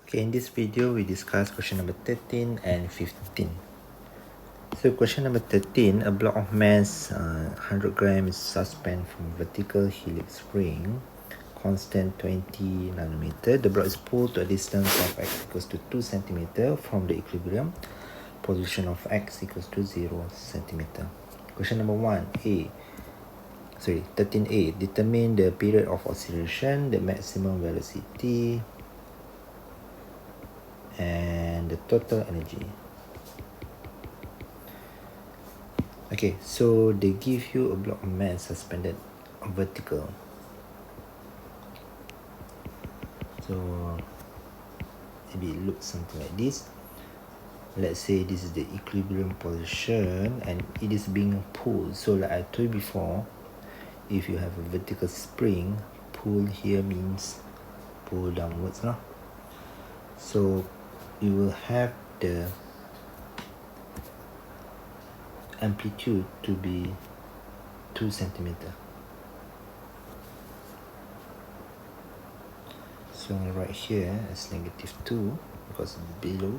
Okay, in this video we discuss question number 13 and 15. So question number 13, a block of mass 100 grams is suspended from vertical helix spring, constant 20 nanometer. The block is pulled to a distance of x equals to 2 centimeter from the equilibrium position of x equals to 0 centimeter. Question number 13a, determine the period of oscillation, the maximum velocity, and the total energy. Okay, so they give you a block of mass suspended vertical. So maybe it looks something like this. Let's say this is the equilibrium position and it is being pulled. So like I told you before, if you have a vertical spring, pull here means pull downwards, no? So you will have the amplitude to be 2 centimeter. So I'm going to write here as negative 2 because below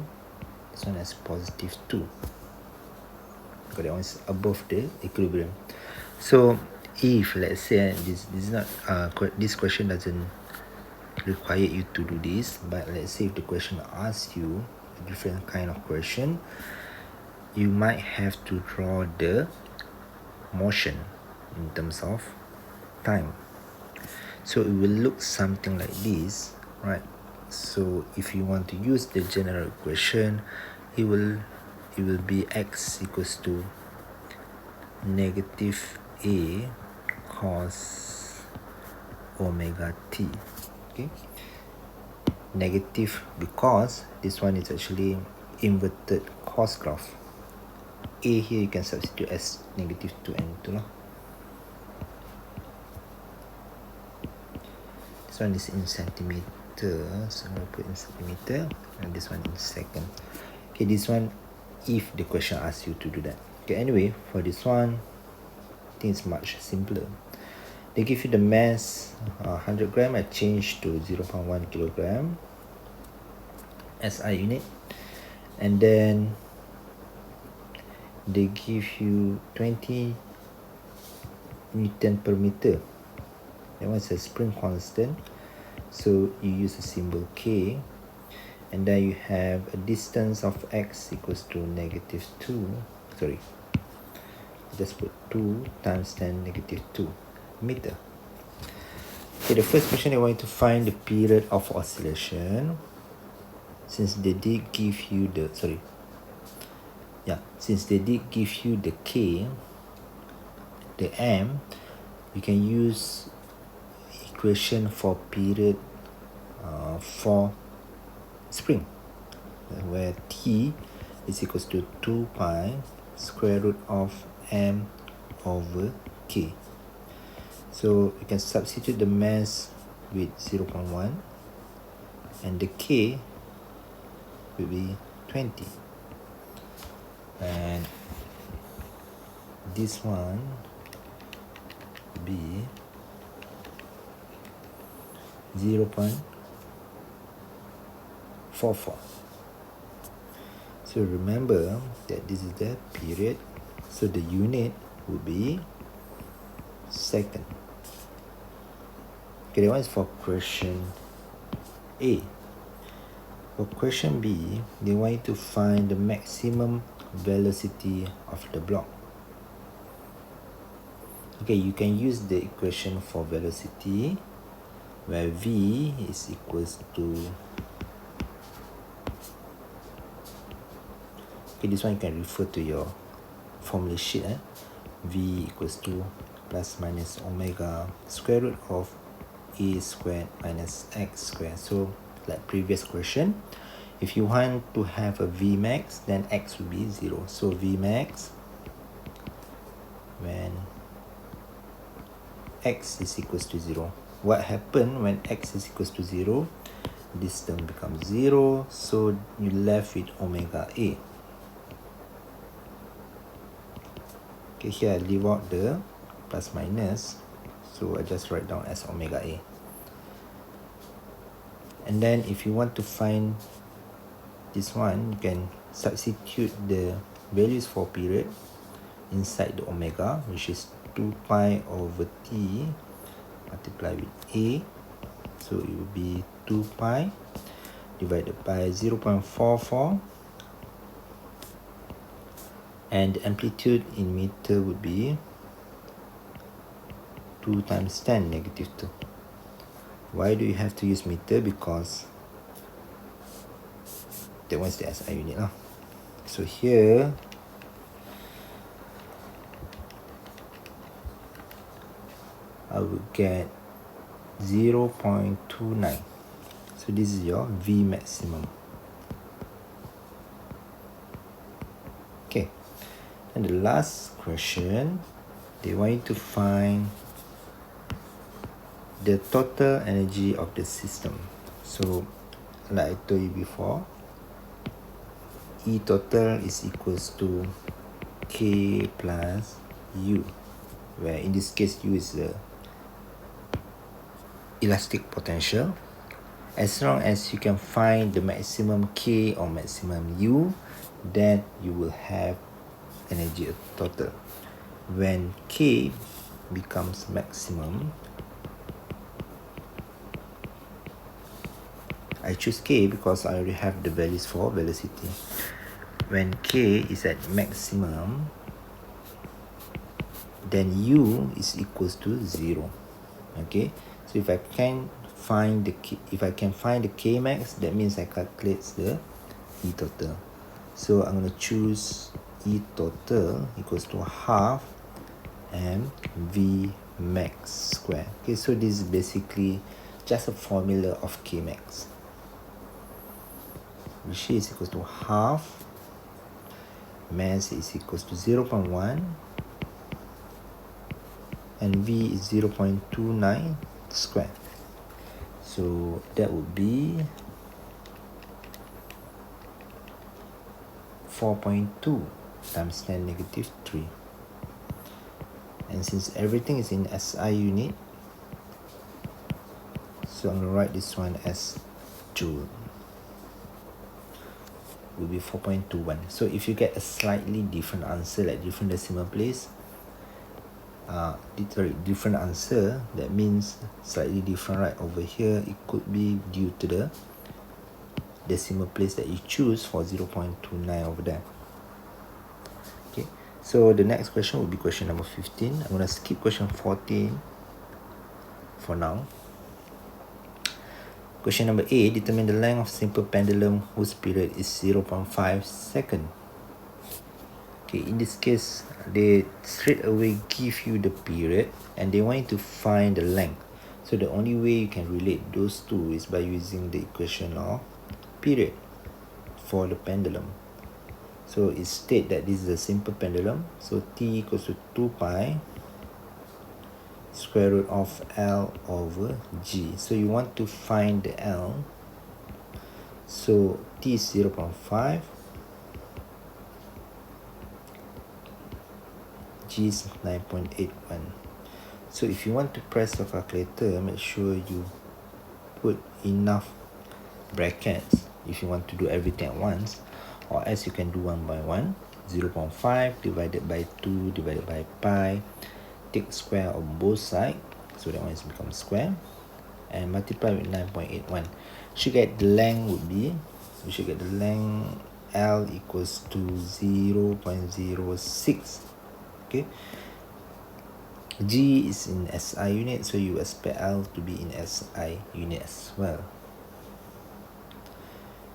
this one is positive 2 because that one is above the equilibrium. So if let's say this is not this question doesn't require you to do this, but let's say if the question asks you a different kind of question, you might have to draw the motion in terms of time. So it will look something like this, right? So if you want to use the general equation, it will be x equals to negative a cos omega t. Okay, negative because this one is actually inverted cos graph. A here you can substitute as negative 2n2 lah. This one is in centimeter, so I'm going to put in centimeter, and this one in second. Okay, this one if the question asks you to do that. Okay, anyway, for this one, I think it's much simpler. They give you the mass 100 gram, I change to 0.1 kilogram SI unit, and then they give you 20 Newton per meter. That one's a spring constant, so you use a symbol K, and then you have a distance of x equals to negative 2, just put 2 times 10 negative 2 meter. Okay, the first question I want to find the period of oscillation. Since they did give you the K, the M, you can use equation for period for spring, where T is equals to 2 pi square root of M over K. So you can substitute the mass with 0.1 and the K will be 20, and this one will be 0.44. So remember that this is the period, so the unit will be second. Okay, that one is for question A. For question B, they want you to find the maximum velocity of the block. Okay, you can use the equation for velocity where V is equals to, okay, this one you can refer to your formula sheet. V equals to plus minus omega square root of a squared minus x squared. So like previous question, if you want to have a V max, then x will be 0. So V max when x is equals to 0. What happened when x is equals to 0? This term becomes 0, so you left with omega a. Okay, here I leave out the plus minus, so I just write down as omega a. And then if you want to find this one, you can substitute the values for period inside the omega, which is 2 pi over t multiplied with a. So it will be 2 pi divided by 0.44, and the amplitude in meter would be 2 times 10 negative 2. Why do you have to use meter? Because that one's the SI unit lah. So here I will get 0.29. So this is your V maximum. Okay, and the last question, they want you to find the total energy of the system. So like I told you before, E total is equals to K plus U, where in this case U is the elastic potential. As long as you can find the maximum K or maximum U, then you will have energy total. When K becomes maximum, I choose K because I already have the values for velocity. When K is at maximum, then U is equals to 0. Okay, so if I can find the K max, that means I calculate the E total. So I'm going to choose E total equals to half mv max square. Okay, so this is basically just a formula of K max, which is equals to half mass is equals to 0.1 and V is 0.29 square. So that would be 4.2 times 10 negative 3. And since everything is in SI unit, so I'm going to write this one as joule. Will be 4.21. So if you get a slightly different answer, like different decimal place, different answer, that means slightly different right over here, it could be due to the decimal place that you choose for 0.29 over there. Okay, so the next question will be question number 15. I'm going to skip question 14 for now. Question number A, determine the length of simple pendulum whose period is 0.5 second. Okay, in this case, they straight away give you the period and they want you to find the length. So the only way you can relate those two is by using the equation of period for the pendulum. So it states that this is a simple pendulum. So T equals to 2 pi square root of L over G. So you want to find the L. So T is 0.5. G is 9.81. So if you want to press your calculator, make sure you put enough brackets if you want to do everything at once, or else you can do one by one. 0.5 divided by 2 divided by pi, take square on both sides, so that one is become square, and multiply with 9.81. Should get the length would be, we should get the length L equals to 0.06. Okay, G is in SI unit, so you expect L to be in SI unit as well.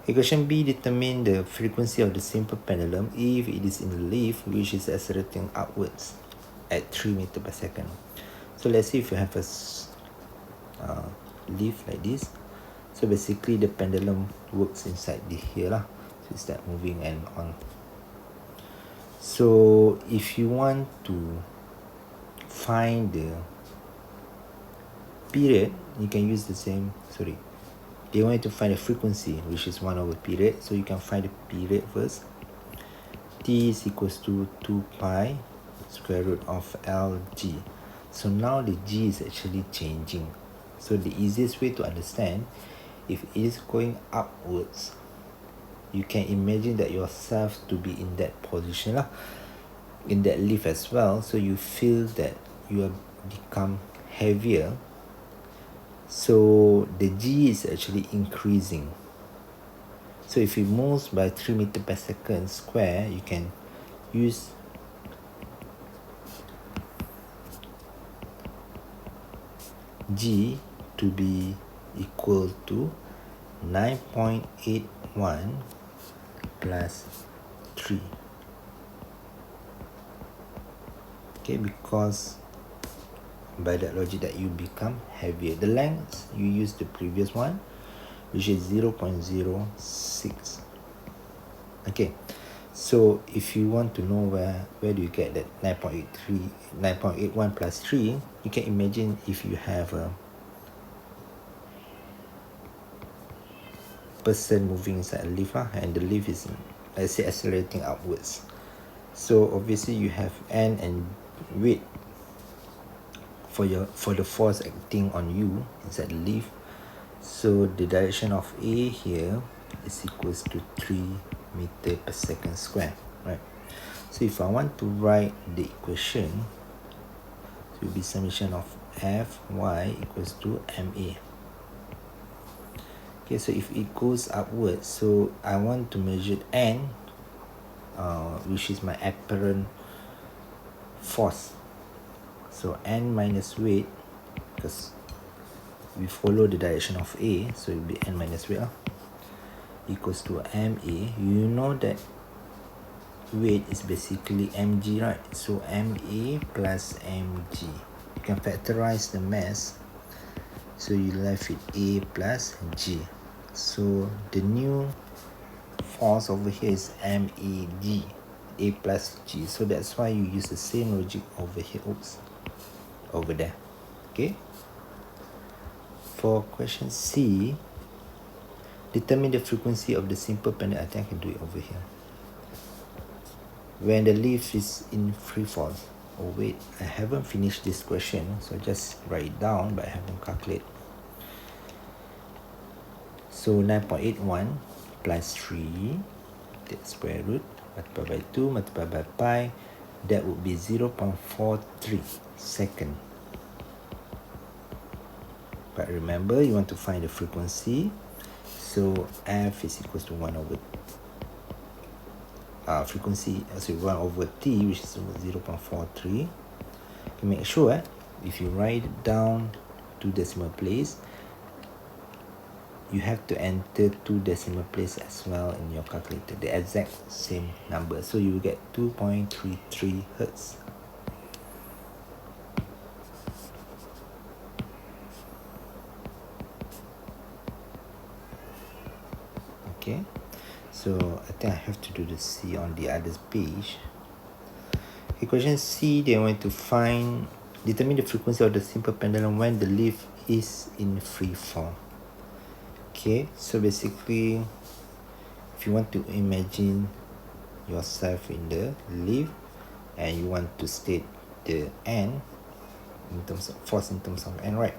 Equation B, determine the frequency of the simple pendulum if it is in the leaf which is accelerating upwards at 3 meters per second. So let's say if you have a leaf like this, so basically the pendulum works inside here lah. So it start moving and on. So if you want to find the period, you can use the same, they want you to find the frequency, which is 1 over period. So you can find the period first. T is equals to 2 pi square root of LG. So now the G is actually changing. So the easiest way to understand if it is going upwards, you can imagine that yourself to be in that position lah, in that lift as well. So you feel that you have become heavier, so the G is actually increasing. So if it moves by 3 meter per second square, you can use G to be equal to 9.81 plus 3. Okay, because by that logic that you become heavier. The length, you use the previous one, which is 0.06. Okay, so if you want to know where do you get that 9.81 plus 3, you can imagine if you have a person moving inside a lift and the lift is, let's say, accelerating upwards. So obviously you have N and weight for the force acting on you inside the lift. So the direction of A here is equals to 3 meter per second square, right? So if I want to write the equation, it will be summation of Fy equals to Ma. Okay, so if it goes upwards, so I want to measure N, which is my apparent force. So N minus weight, because we follow the direction of A, so it will be N minus weight, equals to Ma. You know that weight is basically mg, right? So Ma plus mg. You can factorize the mass, so you left with A plus G. So the new force over here is MAG, A plus G. So that's why you use the same logic over here. Oops, over there. Okay. For question C, determine the frequency of the simple pendulum. I think I can do it over here. When the leaf is in free fall. Oh wait, I haven't finished this question, so just write it down, but I haven't calculated. So 9.81 plus 3, take square root, multiply by 2, multiply by pi, that would be 0.43 second. But remember, you want to find the frequency, so F is equals to 1 over frequency, so 1 over T, which is 0.43. You make sure if you write it down to decimal place, you have to enter 2 decimal place as well in your calculator, the exact same number. So you will get 2.33 Hertz. Okay, so I think I have to do the C on the other page. Okay, question C, they want to determine the frequency of the simple pendulum when the leaf is in free fall. Okay, so basically, if you want to imagine yourself in the leaf and you want to state the N in terms of force, in terms of N, right?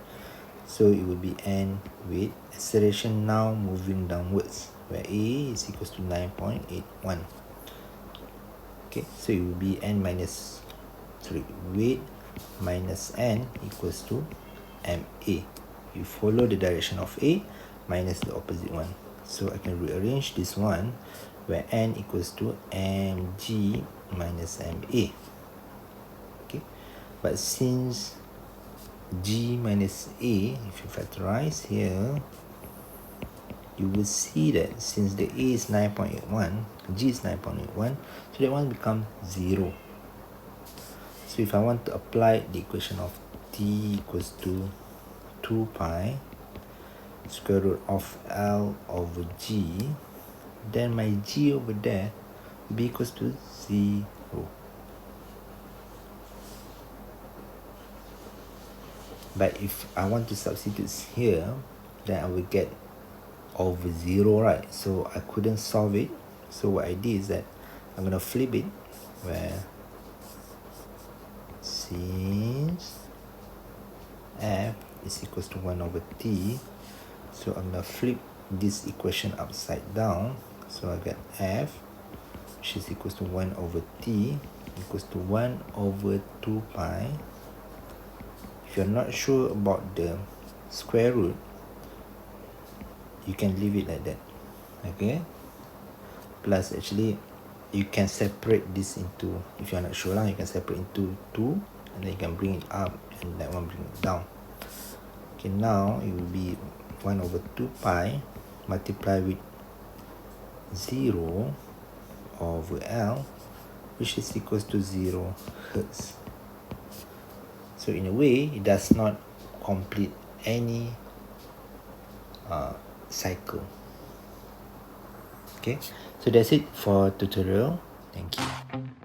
So it will be N with acceleration now moving downwards, where A is equals to 9.81. Okay, so it will be N minus 3, weight minus N equals to MA. You follow the direction of A minus the opposite one. So I can rearrange this one where N equals to mg minus MA. Okay, but since G minus A, if you factorize here, you will see that since the A is 9.81, G is 9.81, so that one becomes 0. So if I want to apply the equation of T equals to 2 pi square root of L over G, then my G over there will be equals to 0. But if I want to substitute here, then I will get over 0, right? So I couldn't solve it. So what I did is that I'm going to flip it, where since F is equals to 1 over T, So I'm gonna flip this equation upside down. So I get f, which is equals to 1 over t equals to 1 over 2 pi. If you're not sure about the square root, you can leave it like that. Okay, plus actually you can separate this into, if you're not sure, you can separate into 2, and then you can bring it up and that one bring it down. Okay, now it will be 1 over 2 pi multiply with 0 over L, which is equals to 0 hertz. So in a way, it does not complete any cycle. Okay, so that's it for tutorial. Thank you.